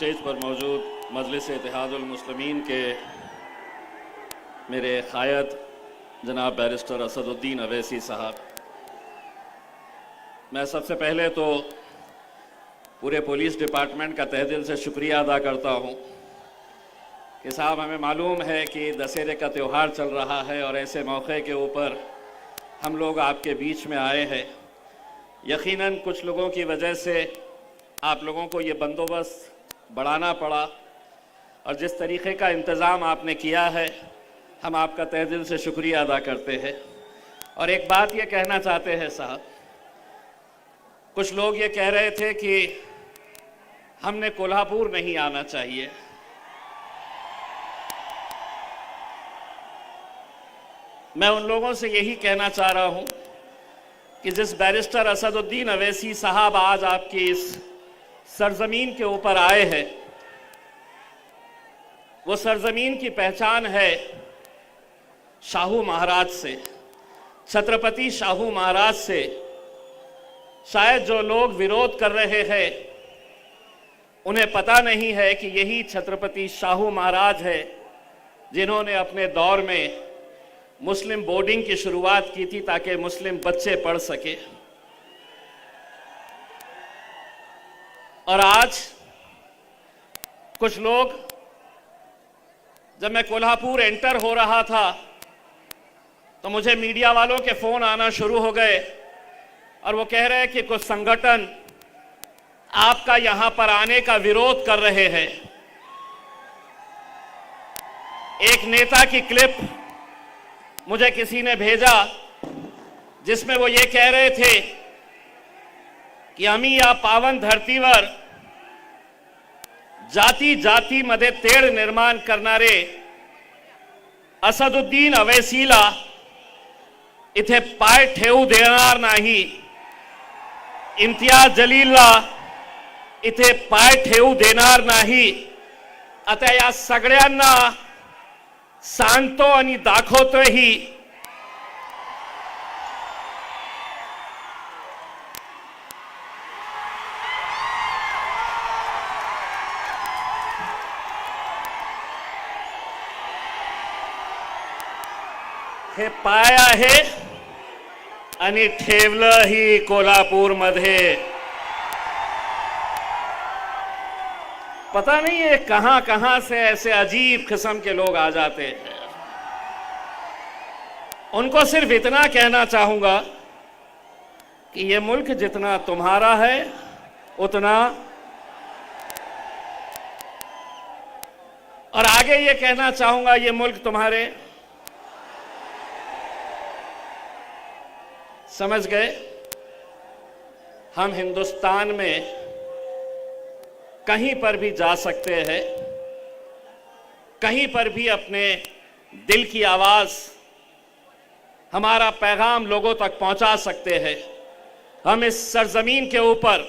Stage पर मौजूद मजलिस इत्तेहादुल मुस्लिमीन के मेरे क़ायद जनाब बैरिस्टर असदुद्दीन अवैसी साहब, मैं सबसे पहले तो पूरे पुलिस डिपार्टमेंट का तहे दिल से शुक्रिया अदा करता हूँ कि साहब हमें मालूम है कि दशहरे का त्यौहार चल रहा है और ऐसे मौके के ऊपर हम लोग आपके बीच में आए हैं। यकीनन कुछ लोगों की वजह से आप लोगों को ये बंदोबस्त बढ़ाना पड़ा और जिस तरीक़े का इंतज़ाम आपने किया है हम आपका तहे दिल से शुक्रिया अदा करते हैं। और एक बात ये कहना चाहते हैं साहब, कुछ लोग ये कह रहे थे कि हमने कोल्हापुर नहीं आना चाहिए। मैं उन लोगों से यही कहना चाह रहा हूँ कि जिस बैरिस्टर असदुद्दीन अवैसी साहब आज आपकी इस सरजमीन के ऊपर आए हैं, वो सरजमीन की पहचान है शाहू महाराज से, छत्रपति शाहू महाराज से। शायद जो लोग विरोध कर रहे हैं उन्हें पता नहीं है कि यही छत्रपति शाहू महाराज है जिन्होंने अपने दौर में मुस्लिम बोर्डिंग की शुरुआत की थी ताकि मुस्लिम बच्चे पढ़ सके। और आज कुछ लोग, जब मैं कोल्हापुर एंटर हो रहा था तो मुझे मीडिया वालों के फ़ोन आना शुरू हो गए और वो कह रहे हैं कि कुछ संगठन आपका यहां पर आने का विरोध कर रहे हैं। एक नेता की क्लिप मुझे किसी ने भेजा जिसमें वो ये कह रहे थे कि आम्ही या पावन धर्तीवर जाती जाती मध्ये तेढ निर्माण करणारे असदुद्दीन अवैसीला इथे पाय ठेवू देणार नाही, इम्तियाज जलीलला इथे पाय ठेवू देणार नाही। आता या सगळ्यांना सांगतो आणि दाखवतोही हे पाय आहे आणि ठेवलंही कोल्हापूरमध्ये। पता नहीं है कहां कहां से ऐसे अजीब किस्म के लोग आ जाते हैं। उनको सिर्फ इतना कहना चाहूंगा कि ये मुल्क जितना तुम्हारा है उतना, और आगे ये कहना चाहूंगा ये मुल्क तुम्हारे। समझ गए? हम हिंदुस्तान में कहीं पर भी जा सकते हैं, कहीं पर भी अपने दिल की आवाज़, हमारा पैगाम लोगों तक पहुंचा सकते हैं। हम इस सरजमीन के ऊपर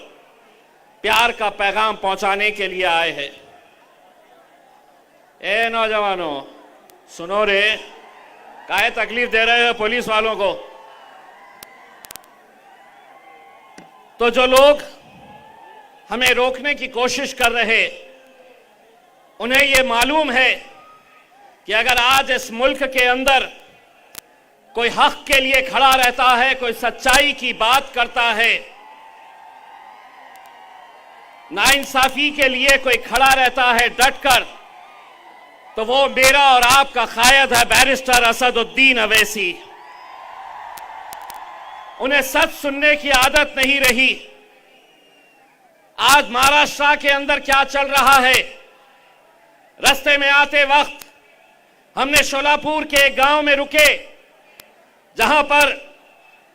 प्यार का पैगाम पहुंचाने के लिए आए हैं। ए नौजवानों, सुनो रे, काहे तकलीफ दे रहे हो पुलिस वालों को? तो जो लोग हमें रोकने की कोशिश कर रहे, उन्हें यह मालूम है कि अगर आज इस मुल्क के अंदर कोई हक के लिए खड़ा रहता है, कोई सच्चाई की बात करता है, नाइंसाफी के लिए कोई खड़ा रहता है डटकर, तो वो मेरा और आपका क़ायद है बैरिस्टर असदुद्दीन अवैसी। उन्हें सच सुनने की आदत नहीं रही। आज महाराष्ट्र के अंदर क्या चल रहा है, रास्ते में आते वक्त हमने शोलापुर के एक गांव में रुके, जहां पर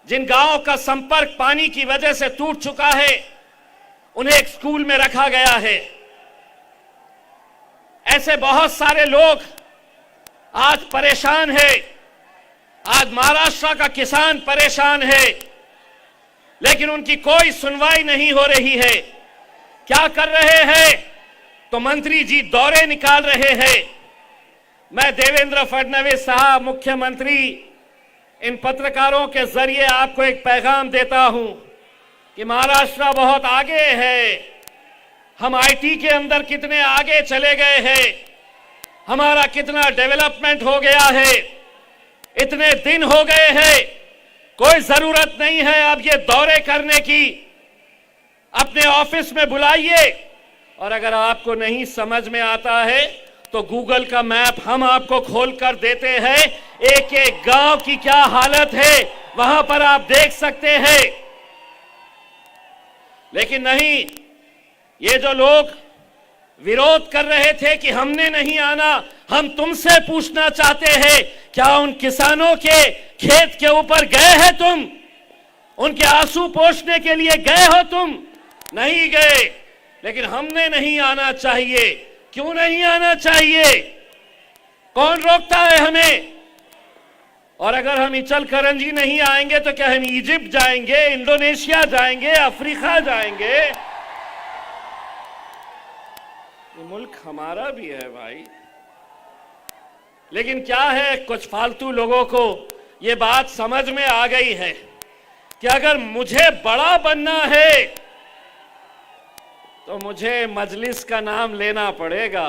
जिन गांवों का संपर्क पानी की वजह से टूट चुका है उन्हें एक स्कूल में रखा गया है। ऐसे बहुत सारे लोग आज परेशान हैं। आज महाराष्ट्र का किसान परेशान है, लेकिन उनकी कोई सुनवाई नहीं हो रही है। क्या कर रहे हैं? तो मंत्री जी दौरे निकाल रहे हैं। मैं देवेंद्र फडणवीस साहब मुख्यमंत्री, इन पत्रकारों के जरिए आपको एक पैगाम देता हूं कि महाराष्ट्र बहुत आगे है। हम आईटी के अंदर कितने आगे चले गए हैं, हमारा कितना डेवलपमेंट हो गया है, इतने दिन हो गए हैं, कोई जरूरत नहीं है अब ये दौरे करने की। अपने ऑफिस में बुलाइए, और अगर आपको नहीं समझ में आता है तो गूगल का मैप हम आपको खोल कर देते हैं। एक एक गांव की क्या हालत है वहां पर आप देख सकते हैं। लेकिन नहीं, ये जो लोग विरोध कर रहे थे कि हमने नहीं आना, हम तुमसे पूछना चाहते हैं, क्या उन किसानों के खेत के ऊपर गए हैं तुम? उनके आंसू पोंछने के लिए गए हो तुम? नहीं गए। लेकिन हमने नहीं आना चाहिए। क्यों नहीं आना चाहिए? कौन रोकता है हमें? और अगर हम इचलकरंजी नहीं आएंगे तो क्या हम इजिप्ट जाएंगे, इंडोनेशिया जाएंगे, अफ्रीका जाएंगे? ये मुल्क हमारा भी है भाई। लेकिन क्या है, कुछ फालतू लोगों को ये बात समझ में आ गई है कि अगर मुझे बड़ा बनना है तो मुझे मजलिस का नाम लेना पड़ेगा,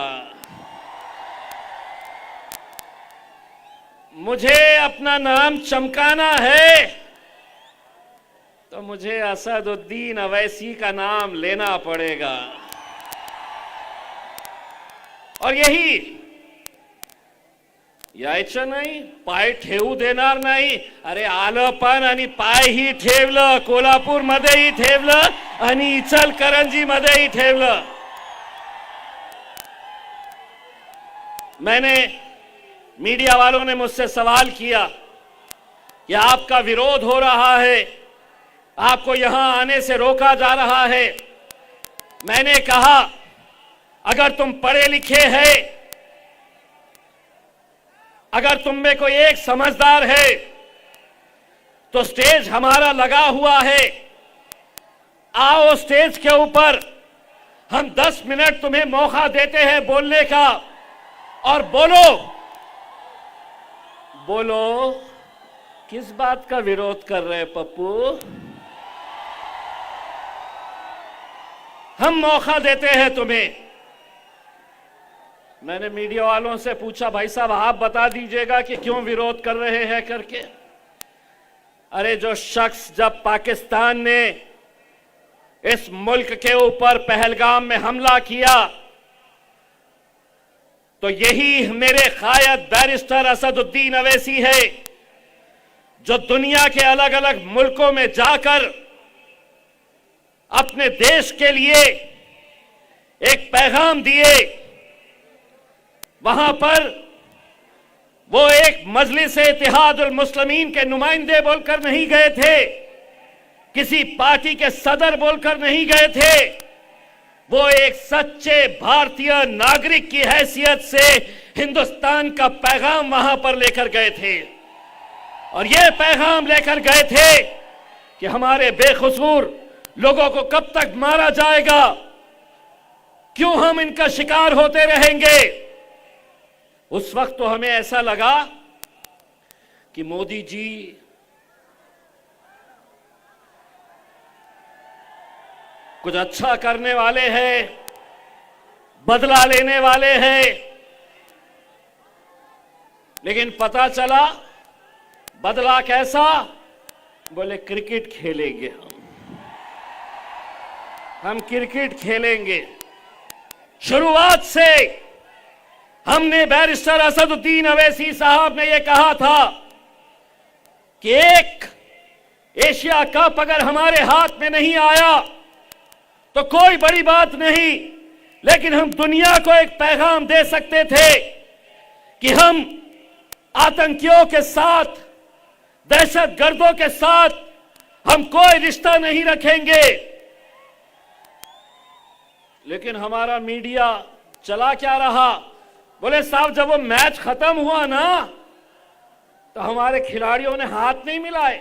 मुझे अपना नाम चमकाना है तो मुझे असदुद्दीन अवैसी का नाम लेना पड़ेगा। और यही यायचं नाही, पाय ठेवू देणार नाही। अरे आलं पण आणि पायही ठेवलं, कोल्हापूरमध्येही ठेवलं आणि इचलकरंजीमध्येही ठेवलं। मैंने, मीडिया वालों ने मुझसे सवाल किया कि आपका विरोध हो रहा है, आपको यहां आने से रोका जा रहा है। मैंने कहा, अगर तुम पढ़े लिखे हैं, अगर तुम में कोई एक समझदार है तो स्टेज हमारा लगा हुआ है, आओ स्टेज के ऊपर, हम 10 मिनट तुम्हें मौका देते हैं बोलने का, और बोलो बोलो। किस बात का विरोध कर रहे हैं पप्पू? हम मौका देते हैं तुम्हें। मैंने मीडिया वालों से पूछा, भाई साहब आप बता दीजिएगा कि क्यों विरोध कर रहे हैं करके। अरे जो शख्स, जब पाकिस्तान ने इस मुल्क के ऊपर पहलगाम में हमला किया तो यही मेरे कायद बैरिस्टर असदुद्दीन अवैसी है, जो दुनिया के अलग अलग मुल्कों में जाकर अपने देश के लिए एक पैगाम दिए। वहां पर वो एक मजलिस इत्तेहादुल मुस्लिमीन के नुमाइंदे बोलकर नहीं गए थे, किसी पार्टी के सदर बोलकर नहीं गए थे, वो एक सच्चे भारतीय नागरिक की हैसियत से हिंदुस्तान का पैगाम वहां पर लेकर गए थे। और ये पैगाम लेकर गए थे कि हमारे बेकसूर लोगों को कब तक मारा जाएगा, क्यों हम इनका शिकार होते रहेंगे। उस वक्त तो हमें ऐसा लगा कि मोदी जी कुछ अच्छा करने वाले हैं, बदला लेने वाले हैं। लेकिन पता चला बदला कैसा? बोले क्रिकेट खेलेंगे, हम क्रिकेट खेलेंगे। शुरुआत से हमने बैरिस्टर असदुद्दीन अवैसी साहब ने यह कहा था कि एक एशिया कप अगर हमारे हाथ में नहीं आया तो कोई बड़ी बात नहीं, लेकिन हम दुनिया को एक पैगाम दे सकते थे कि हम आतंकियों के साथ, दहशतगर्दों के साथ हम कोई रिश्ता नहीं रखेंगे। लेकिन हमारा मीडिया चला क्या रहा? बोले साहब जब वो मैच खत्म हुआ ना तो हमारे खिलाड़ियों ने हाथ नहीं मिलाए,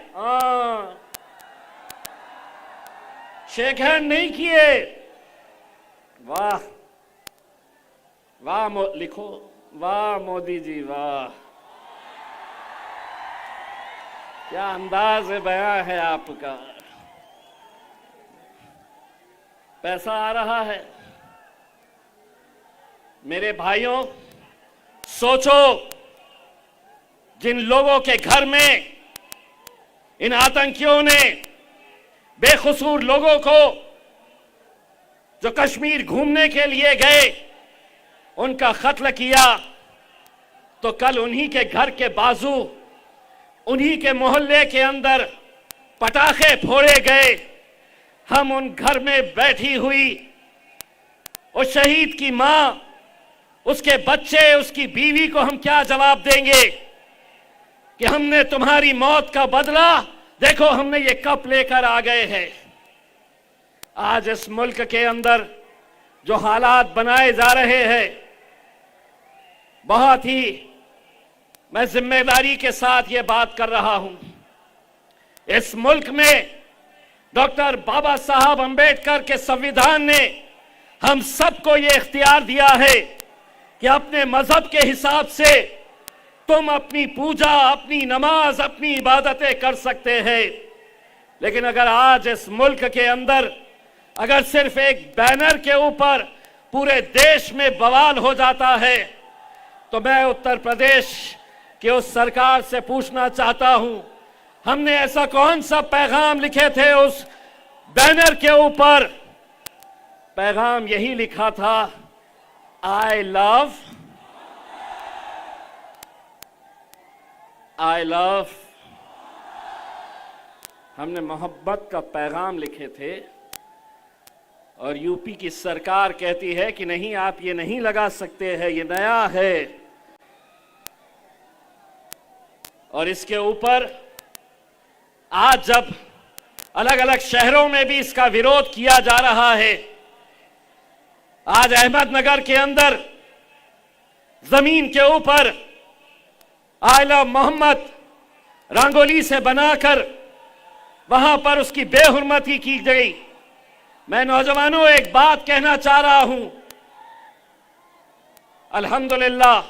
शेक हैंड नहीं किए। वाह वाह, लिखो वाह मोदी जी वाह, क्या अंदाज बयां है आपका। पैसा आ रहा है, मेरे भाइयों, सोचो, जिन लोगों के घर में इन आतंकियों ने बेकसूर लोगों को जो कश्मीर घूमने के लिए गए उनका कत्ल किया, तो कल उन्हीं के घर के बाजू, उन्हीं के मोहल्ले के अंदर पटाखे फोड़े गए। हम उन घर में बैठी हुई उस शहीद की मां, उसके बच्चे, उसकी बीवी को हम क्या जवाब देंगे कि हमने तुम्हारी मौत का बदला, देखो हमने ये कप लेकर आ गए हैं। आज इस मुल्क के अंदर जो हालात बनाए जा रहे हैं, बहुत ही मैं जिम्मेदारी के साथ ये बात कर रहा हूं। इस मुल्क में डॉक्टर बाबा साहब अंबेडकर के संविधान ने हम सबको ये इख्तियार दिया है कि अपने मजहब के हिसाब से तुम अपनी पूजा, अपनी नमाज, अपनी इबादतें कर सकते हैं। लेकिन अगर आज इस मुल्क के अंदर अगर सिर्फ एक बैनर के ऊपर पूरे देश में बवाल हो जाता है, तो मैं उत्तर प्रदेश की उस सरकार से पूछना चाहता हूं, हमने ऐसा कौन सा पैगाम लिखे थे उस बैनर के ऊपर? पैगाम यही लिखा था, आई लव। हमने मोहब्बत का पैगाम लिखे थे, और यूपी की सरकार कहती है कि नहीं, आप ये नहीं लगा सकते हैं, ये नया है। और इसके ऊपर आज जब अलग अलग शहरों में भी इसका विरोध किया जा रहा है, आज अहमदनगर के अंदर जमीन के ऊपर आई लव मोहम्मद रंगोली से बनाकर वहां पर उसकी बेहुरमती की गई। मैं नौजवानों एक बात कहना चाह रहा हूं, अल्हम्दुलिल्लाह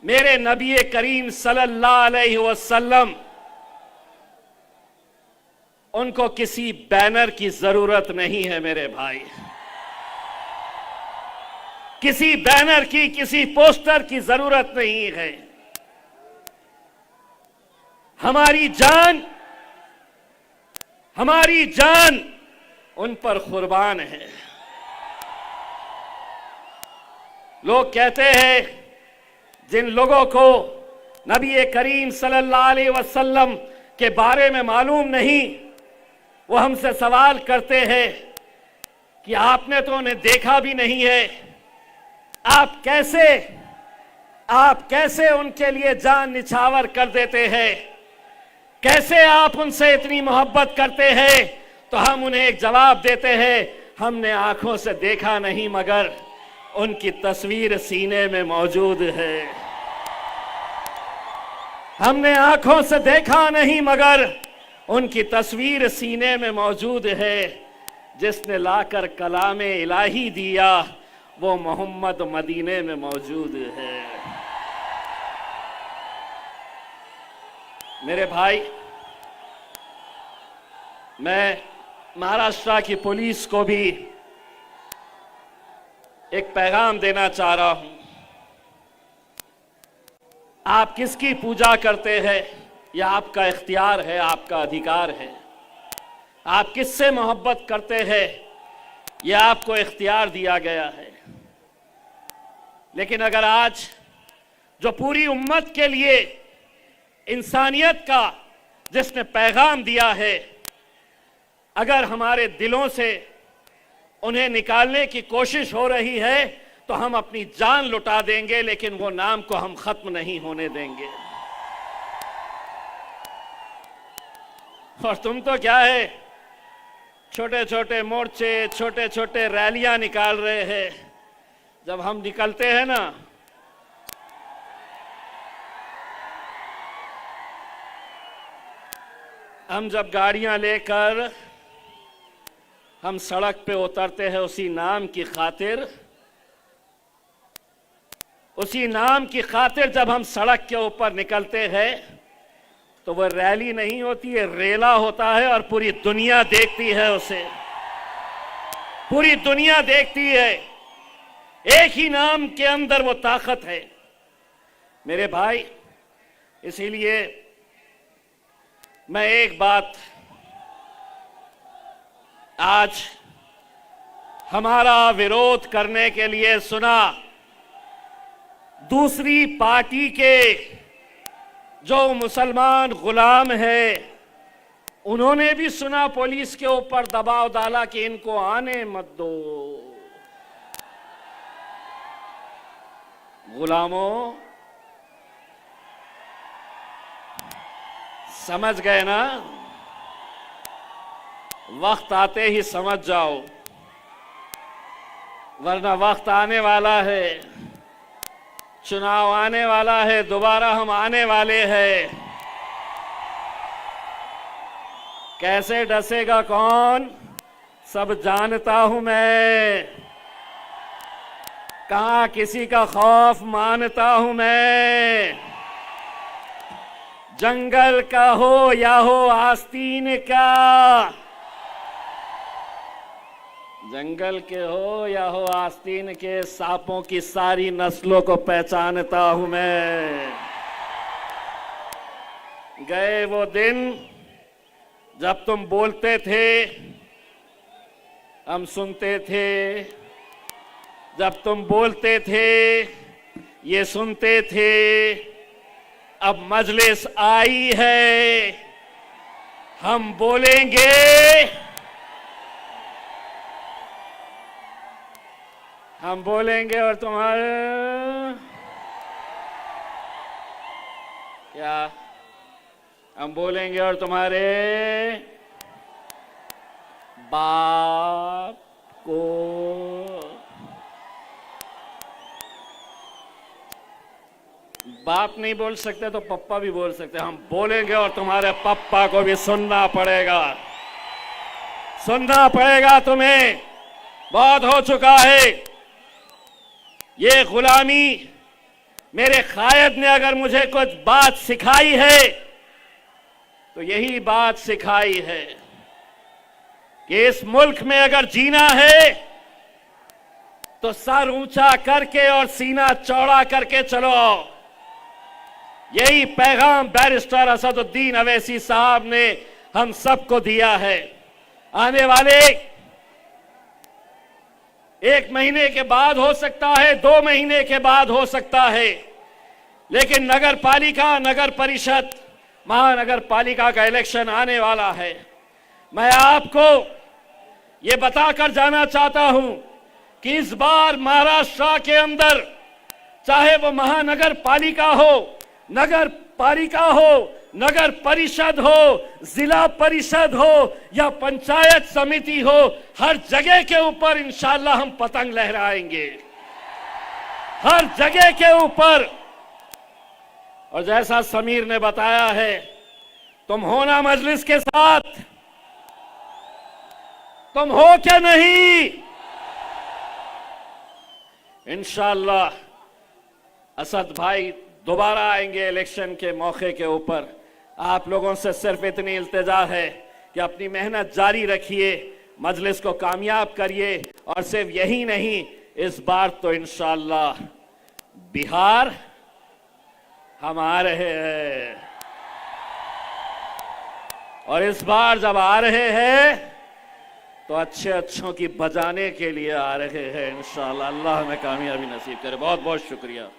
मेरे नबी करीम सल्लल्लाहु अलैहि वसल्लम, उनको किसी बैनर की जरूरत नहीं है मेरे भाई, किसी बैनर की, किसी पोस्टर की जरूरत नहीं है। हमारी जान उन पर कुर्बान है। लोग कहते हैं, जिन लोगों को नबी करीम सल्लल्लाहु अलैहि वसल्लम के बारे में मालूम नहीं, वो हमसे सवाल करते हैं कि आपने तो उन्हें देखा भी नहीं है, आप कैसे उनके लिए जान निछावर कर देते हैं, कैसे आप उनसे इतनी मोहब्बत करते हैं? तो हम उन्हें एक जवाब देते हैं, हमने आंखों से देखा नहीं, मगर उनकी तस्वीर सीने में मौजूद है। हमने आंखों से देखा नहीं, मगर उनकी तस्वीर सीने में मौजूद है। जिसने लाकर कलामे इलाही दिया, वो मोहम्मद मदीने में मौजूद है। मेरे भाई, मैं महाराष्ट्र की पुलिस को भी एक पैगाम देना चाह रहा हूं। आप किसकी पूजा करते हैं, यह आपका इख्तियार है, आपका अधिकार है। आप किससे मोहब्बत करते हैं, यह आपको इख्तियार दिया गया है। लेकिन अगर आज जो पूरी उम्मत के लिए इंसानियत का जिसने पैगाम दिया है, अगर हमारे दिलों से उन्हें निकालने की कोशिश हो रही है, तो हम अपनी जान लुटा देंगे, लेकिन वो नाम को हम खत्म नहीं होने देंगे। और तुम तो क्या है, छोटे छोटे मोर्चे, छोटे छोटे रैलियां निकाल रहे हैं। जब हम निकलते हैं ना, हम जब गाड़ियां लेकर हम सड़क पे उतरते हैं, उसी नाम की खातिर जब हम सड़क के ऊपर निकलते हैं, तो वह रैली नहीं होती है, रेला होता है। और पूरी दुनिया देखती है उसे, पूरी दुनिया देखती है। एक ही नाम के अंदर वो ताकत है मेरे भाई। इसीलिए मैं एक बात आज हमारा विरोध करने के लिए सुना, दूसरी पार्टी के जो मुसलमान गुलाम है उन्होंने भी सुना, पुलिस के ऊपर दबाव डाला कि इनको आने मत दो। गुलामों, समझ गए ना? वक्त आते ही समझ जाओ, वरना वक्त आने वाला है, चुनाव आने वाला है, दोबारा हम आने वाले हैं। कैसे डसेगा कौन, सब जानता हूं मैं। कहां किसी का खौफ मानता हूं मैं। जंगल का हो या हो आस्तीन का, जंगल के हो या हो आस्तीन के, सांपों की सारी नस्लों को पहचानता हूं मैं। गए वो दिन जब तुम बोलते थे हम सुनते थे, जब तुम बोलते थे ये सुनते थे। अब मजलिस आई है, हम बोलेंगे, हम बोलेंगे और तुम्हारे क्या, हम बोलेंगे और तुम्हारे बाप को बाप नहीं बोल सकते तो पप्पा भी बोल सकते। हम बोलेंगे और तुम्हारे पप्पा को भी सुनना पड़ेगा, सुनना पड़ेगा तुम्हें। बहुत हो चुका है ये गुलामी। मेरे कायद ने अगर मुझे कुछ बात सिखाई है तो यही बात सिखाई है कि इस मुल्क में अगर जीना है तो सर ऊंचा करके और सीना चौड़ा करके चलो। यही पैगाम बैरिस्टर असदुद्दीन अवैसी साहब ने हम सबको दिया है। आने वाले 1 महीने के बाद हो सकता है, 2 महीने के बाद हो सकता है, लेकिन नगर पालिका, नगर परिषद, महानगर पालिका का इलेक्शन आने वाला है। मैं आपको ये बताकर जाना चाहता हूं कि इस बार महाराष्ट्र के अंदर चाहे वो महानगर पालिका हो, नगर पालिका हो, नगर परिषद हो, जिला परिषद हो या पंचायत समिति हो, हर जगह के ऊपर इंशाअल्लाह हम पतंग लहराएंगे, हर जगह के ऊपर। और जैसा समीर ने बताया है, तुम हो ना मजलिस के साथ, तुम हो क्या नहीं? इंशाअल्लाह असद भाई दोबारा आएंगे इलेक्शन के मौके के ऊपर। आप लोगों से सिर्फ इतनी इल्तिजा है कि अपनी मेहनत जारी रखिए, मजलिस को कामयाब करिए। और सिर्फ यही नहीं, इस बार तो इंशाअल्लाह बिहार हम आ रहे हैं, और इस बार जब आ रहे हैं तो अच्छे अच्छों की बजाने के लिए आ रहे हैं इंशाअल्लाह। अल्लाह हमें कामयाबी नसीब करे। बहुत बहुत शुक्रिया।